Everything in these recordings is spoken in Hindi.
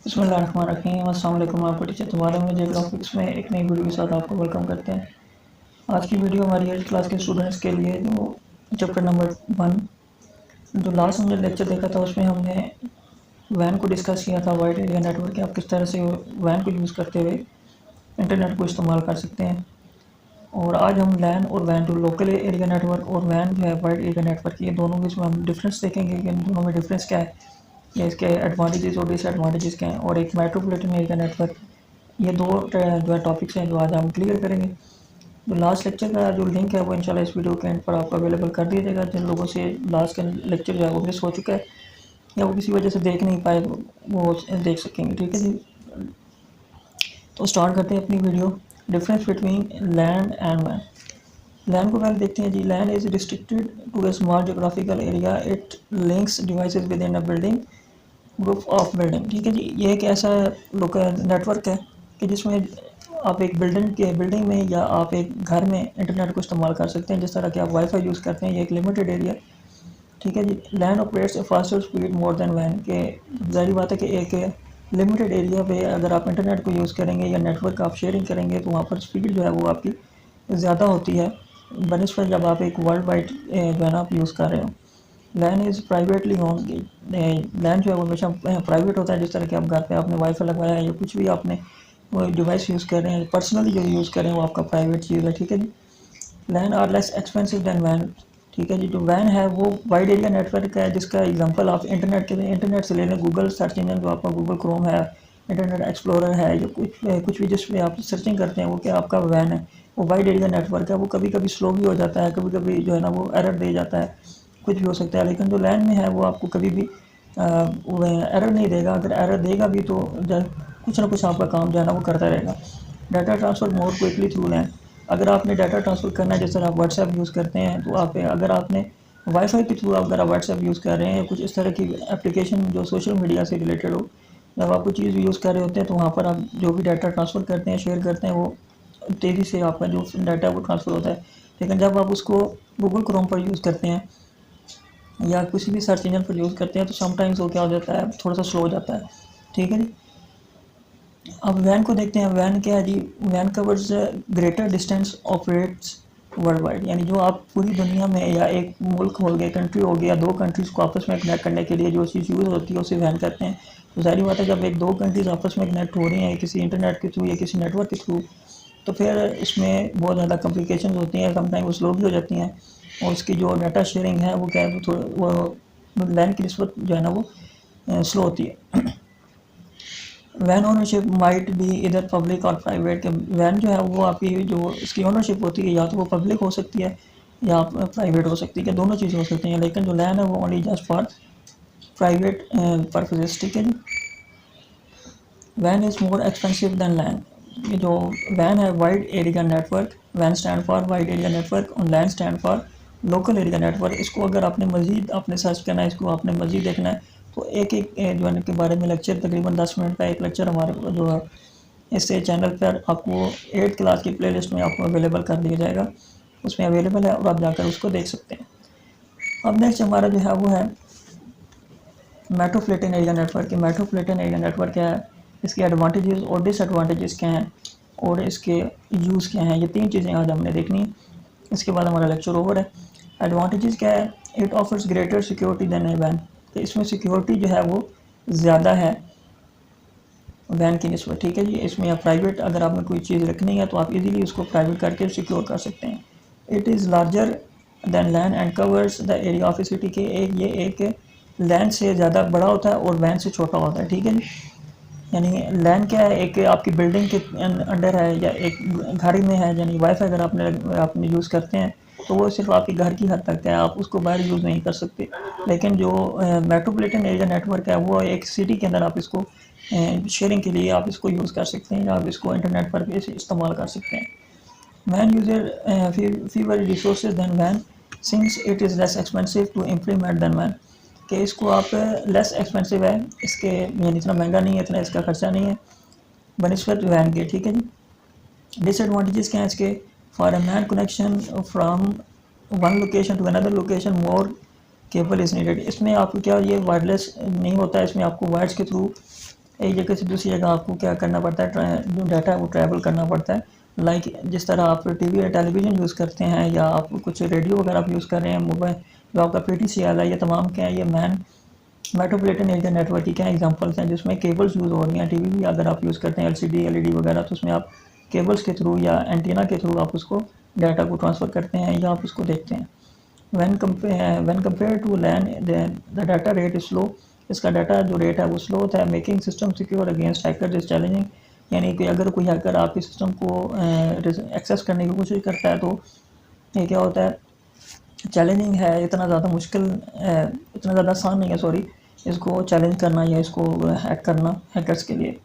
बिस्मिल्लाहिर्रहमानिर्रहीम। अस्सलाम वालेकुम। आपको टीचर तुम्हारे मुझे ग्राफिक्स में एक नई वीडियो के साथ आपको वेलकम करते हैं। आज की वीडियो हमारी 8th क्लास के स्टूडेंट्स के लिए जो चैप्टर नंबर 1 जो लास्ट हमने लेक्चर देखा था उसमें हमने वैन को डिस्कस किया था, वाइड एरिया नेटवर्क। आप किस तरह से वैन को यूज़ करते हुए इंटरनेट को इस्तेमाल कर सकते हैं। और आज हम लैन और वैन जो लोकल एरिया नेटवर्क और वैन जो है वाइड एरिया नेटवर्क, ये दोनों के इसमें हम डिफरेंस देखेंगे कि इन दोनों में डिफरेंस क्या है या इसके एडवांटेजेस और डिसएडवांटेजेस क्या हैं। और एक मेट्रोपॉलिटन एरिया नेटवर्क, ये दो जो है टॉपिक्स हैं जो आज हम क्लियर करेंगे। जो लास्ट लेक्चर का जो लिंक है वो इंशाल्लाह इस वीडियो के एंड पर आपको अवेलेबल कर दिया जाएगा। जिन लोगों से लास्ट का लेक्चर जो है वो मिस हो चुका है या वो किसी वजह से देख नहीं पाए तो वो देख सकेंगे। ठीक है जी, तो स्टार्ट करते हैं अपनी video. Difference between LAN and वैन। लैन को पहले देखते हैं जी। LAN is restricted to a small geographical area. It links devices within a building group of building. ठीक है जी, ये एक ऐसा लोकल नेटवर्क है कि जिसमें आप एक बिल्डिंग में या आप एक घर में इंटरनेट को इस्तेमाल कर सकते हैं। जिस तरह के आप वाईफाई यूज़ करते हैं, ये एक लिमिटेड एरिया। ठीक है जी, LAN operates a faster speed more than वैन। के ज़ाहिर बात है कि एक लिमिटेड एरिया पे अगर आप इंटरनेट को यूज़ करेंगे या नेटवर्क आप शेयरिंग करेंगे तो वहाँ पर स्पीड जो है वो आपकी ज़्यादा होती है बनस्पत जब आप एक वर्ल्ड वाइड जो है ना आप यूज़ कर रहे हो। लैन इज़ प्राइवेटली ओन। लैन जो है वो हमेशा प्राइवेट होता है। जिस तरह के आप घर पे आपने वाईफाई लगवाया है या कुछ भी आपने डिवाइस यूज़ कर रहे हैं, पर्सनली जो यूज़ कर रहे हैं वो आपका प्राइवेट चीज़ है। ठीक है जी, LAN are less expensive than वैन। ठीक है जी, जो वैन है वो वाइड एरिया नेटवर्क है जिसका एग्जांपल आप इंटरनेट से ले लें। गूगल सर्च इंजन जो आपका गूगल क्रोम है, इंटरनेट एक्सप्लोरर है, या कुछ भी जिस पे आप सर्चिंग करते हैं वो क्या आपका वैन है, वो वाइड एरिया नेटवर्क है। वो कभी कभी स्लो भी हो जाता है, कभी कभी जो है ना वो एरर दे जाता है, कुछ भी हो सकता है। लेकिन जो लैन में है वो आपको कभी भी एरर नहीं देगा। अगर एरर देगा भी तो कुछ ना कुछ आपका काम जो है ना वो करता रहेगा। Data transfer more quickly through LAN. अगर आपने डाटा ट्रांसफ़र करना है, जैसे आप व्हाट्सएप यूज़ करते हैं, तो आप अगर आपने वाईफाई के थ्रू अगर आप व्हाट्सएप यूज़ कर रहे हैं, कुछ इस तरह की एप्लीकेशन जो सोशल मीडिया से रिलेटेड हो, जब आप कोई चीज़ यूज़ कर रहे होते हैं तो वहाँ पर आप जो भी डाटा ट्रांसफ़र करते हैं, शेयर करते हैं, वो तेज़ी से आपका जो डाटा है वो ट्रांसफ़र होता है। लेकिन जब आप उसको गूगल क्रोम पर यूज़ करते हैं या किसी भी सर्च इंजन पर यूज़ करते हैं तो समटाइम्स वो क्या हो जाता है, थोड़ा सा स्लो हो जाता है। ठीक है जी, अब वैन को देखते हैं। वैन क्या है जी? वैन covers greater distance operates world wide. यानी जो आप पूरी दुनिया में या एक मुल्क हो गया, कंट्री हो गया, दो कंट्रीज़ को आपस में कनेक्ट करने के लिए जो चीज़ यूज़ होती है उसे वैन कहते हैं। तो ज़ाहिर बात है जब एक दो कंट्रीज़ आपस में कनेक्ट हो रही हैं किसी इंटरनेट के थ्रू या किसी नेटवर्क के थ्रू, तो फिर इसमें बहुत ज़्यादा कॉम्प्लिकेशन होती हैं, समटाइम वो स्लो भी हो जाती हैं। और उसकी जो डाटा शेयरिंग है वो क्या है, वो लैन की निस्बत जो है ना वो स्लो होती है। वैन ओनरशिप माइट बी इधर पब्लिक और प्राइवेट। के वैन जो है वो आपकी जो इसकी ओनरशिप होती है या तो वो पब्लिक हो सकती है या प्राइवेट हो सकती है, दोनों चीज़ें हो सकती हैं। लेकिन जो लैन है वो only just for private purposes. ठीक है जी, वैन is more expensive than LAN. ये जो वैन है वाइड एरिया नेटवर्क, वैन stand for wide area network और LAN stand for local area network. इसको अगर आपने मज़ीद आपने सर्च करना है, इसको आपने मज़ीद देखना है तो एक जो है के बारे में लेक्चर तकरीबन 10 मिनट का एक लेक्चर हमारे जो है इससे चैनल पर आपको 8th क्लास की प्लेलिस्ट में आपको अवेलेबल कर दिया जाएगा, उसमें अवेलेबल है और आप जाकर उसको देख सकते हैं। अब नेक्स्ट हमारा जो है वो है मेट्रोपॉलिटन एरिया नेटवर्क। के मेट्रोपॉलिटन एरिया नेटवर्क क्या है, इसके एडवांटेजेस और डिसएडवांटेजेस क्या हैं और इसके यूज़ क्या हैं, ये तीन चीज़ें आज हमने देखनी है। इसके बाद हमारा लेक्चर ओवर है। एडवांटेजेस क्या है? It offers greater security than a वैन। तो इसमें सिक्योरिटी जो है वो ज़्यादा है वैन की निस्बत। ठीक है जी, इसमें आप प्राइवेट अगर आपने कोई चीज़ रखनी है तो आप इजीली उसको प्राइवेट करके सिक्योर कर सकते हैं। It is larger than LAN and covers the area of a city. के ये एक लैन से ज़्यादा बड़ा होता है और वैन से छोटा होता है। ठीक है जी, यानी लैन क्या है, एक आपकी बिल्डिंग के अंडर है या एक घर में है। यानी वाईफाई अगर आपने यूज़ करते हैं तो वो सिर्फ आपके घर की हद तक है, आप उसको बाहर यूज़ नहीं कर सकते। लेकिन जो मेट्रोपॉलिटन एरिया नेटवर्क है वो एक सिटी के अंदर आप इसको शेयरिंग के लिए आप इसको यूज़ कर सकते हैं, आप इसको इंटरनेट पर भी इस्तेमाल कर सकते हैं। Van user fever resources then van since it is less expensive to implement then van. कि इसको आप लेस एक्सपेंसिव है, इसके यानी इतना महंगा नहीं है, इतना इसका खर्चा नहीं है बनस्पत वैन के। ठीक है जी, डिसएडवांटेजेस क्या है इसके? For a MAN connection from one location to another location more cable is needed. इसमें आपको क्या ये वायरलेस नहीं होता है, इसमें आपको वायर्स के थ्रू एक जगह से दूसरी जगह आपको क्या करना पड़ता है, जो डाटा है वो ट्रैवल करना पड़ता है। लाइक जिस तरह आप टीवी या टेलीविज़न यूज़ करते हैं, या आप कुछ रेडियो वगैरह आप यूज़ कर रहे हैं, मोबाइल जो आपका PTCL है, ये तमाम क्या है, ये मेट्रोपॉलिटन एरिया नेटवर्क की क्या एग्जांपल्स हैं जिसमें केबल्स यूज़ हो रही हैं। टीवी भी अगर आप यूज़ करते हैं LCD LED वगैरह, तो उसमें आप केबल्स के थ्रू या एंटीना के थ्रू आप उसको डाटा को ट्रांसफ़र करते हैं या आप उसको देखते हैं। when compared to LAN, the data rate is slow। इसका डाटा जो रेट है वो स्लो होता है। Making system secure against hacker is challenging, यानी कि अगर कोई हैकर आपके सिस्टम को एक्सेस करने की कोशिश करता है तो ये क्या होता है, चैलेंजिंग है, इतना ज़्यादा मुश्किल, इतना ज़्यादा आसान नहीं है सॉरी, इसको चैलेंज करना या इसको हैक करना हैकर्स के लिए।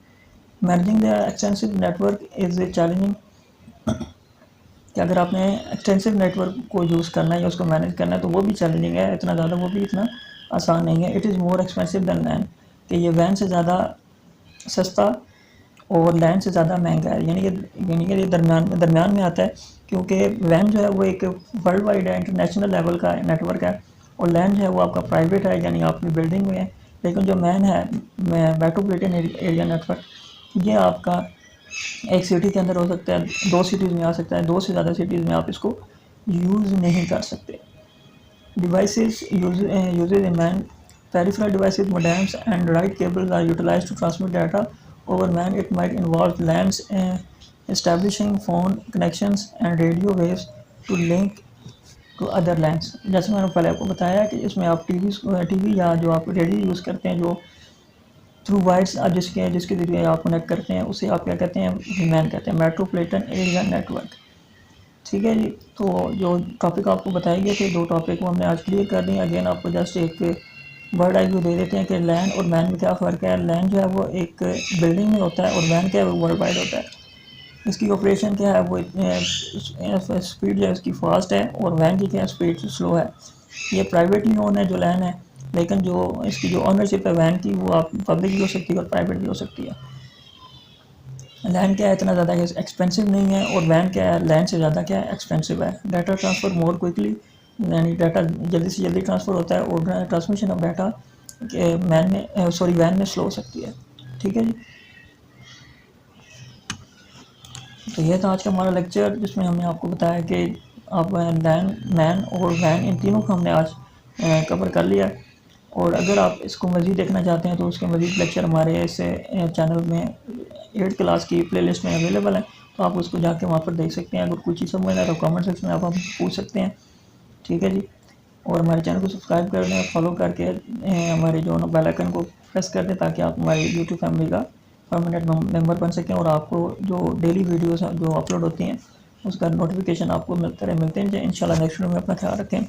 Managing the extensive network is challenging, कि अगर आपने एक्सटेंसिव नेटवर्क को यूज़ करना है या उसको मैनेज करना है तो वो भी चैलेंजिंग है, इतना ज़्यादा वो भी इतना आसान नहीं है। It is more expensive than LAN, कि ये वैन से ज़्यादा सस्ता और लैन से ज़्यादा महंगा है, यानी कि ये दरमियान में आता है, क्योंकि वैन जो है वो एक वर्ल्ड वाइड है, इंटरनेशनल लेवल का नेटवर्क है, और लैन जो है वो आपका प्राइवेट है, यानी आपकी बिल्डिंग में है। लेकिन जो मैन है मेट्रोपॉलिटन एरिया नेटवर्क, ये आपका एक सिटी के अंदर हो सकता है, 2 सिटीज़ में आ सकता है, 2 से ज़्यादा सिटीज़ में आप इसको यूज़ नहीं कर सकते। Devices uses in man peripheral devices, modems and write cables are utilized to transmit data over man. It might involve LANs, establishing phone connections and radio waves to link to other LANs। जैसे मैंने पहले आपको बताया कि इसमें आप टीवी या जो आप रेडियो यूज़ करते हैं, जो थ्रू वायर्स आप जिसके ज़रिए आप कनेक्ट करते हैं, उसे आप क्या कहते हैं, मैन कहते हैं, मेट्रोपॉलिटन एरिया नेटवर्क। ठीक है जी, तो जो टॉपिक आपको बताए गए थे, 2 टॉपिक को हमने आज क्लियर कर दिए। अगेन आपको जस्ट एक वर्ड आई व्यू दे देते हैं कि लैन और मैन में क्या फ़र्क है। लैन जो है वो एक बिल्डिंग में होता है और मैन क्या है वो वर्ल्ड वाइड होता है। इसकी ऑपरेशन क्या है, वो स्पीड जो है उसकी फास्ट है, और वैन की क्या स्पीड स्लो है। ये प्राइवेटली ओन है जो लैन है, लेकिन जो इसकी जो ऑनरशिप है वैन की, वो आप पब्लिक भी हो सकती है और प्राइवेट भी हो सकती है। लैन क्या है, इतना ज़्यादा एक्सपेंसिव नहीं है, और वैन क्या है, लैन से ज़्यादा क्या है, एक्सपेंसिव है। डाटा ट्रांसफ़र मोर क्विकली, यानी डाटा जल्दी से जल्दी ट्रांसफ़र होता है, और ट्रांसमिशन ऑफ डाटा वैन में स्लो हो सकती है। ठीक है जी, तो यह था आज का हमारा लेक्चर, जिसमें हमने आपको बताया कि आप लैन, मैन और वैन, इन तीनों को हमने आज कवर कर लिया। और अगर आप इसको मज़ीद देखना चाहते हैं तो उसके मज़ीद लेक्चर हमारे इस चैनल में 8th क्लास की प्लेलिस्ट में अवेलेबल है, तो आप उसको जाके वहाँ पर देख सकते हैं। अगर कोई चीज़ समझ ना तो कमेंट सेक्शन में आप पूछ सकते हैं। ठीक है जी, और हमारे चैनल को सब्सक्राइब कर दें, फॉलो करके हमारे जो बेल आइकन को प्रेस कर दें, ताकि आप हमारी यूट्यूब फैमिली का परमानेंट मेंबर बन सकें, और आपको जो डेली वीडियोज़ जो अपलोड होती हैं उसका नोटिफिकेशन आपको मिलते हैं। इंशाल्लाह नेक्स्ट वीडियो में अपना ख्याल रखें।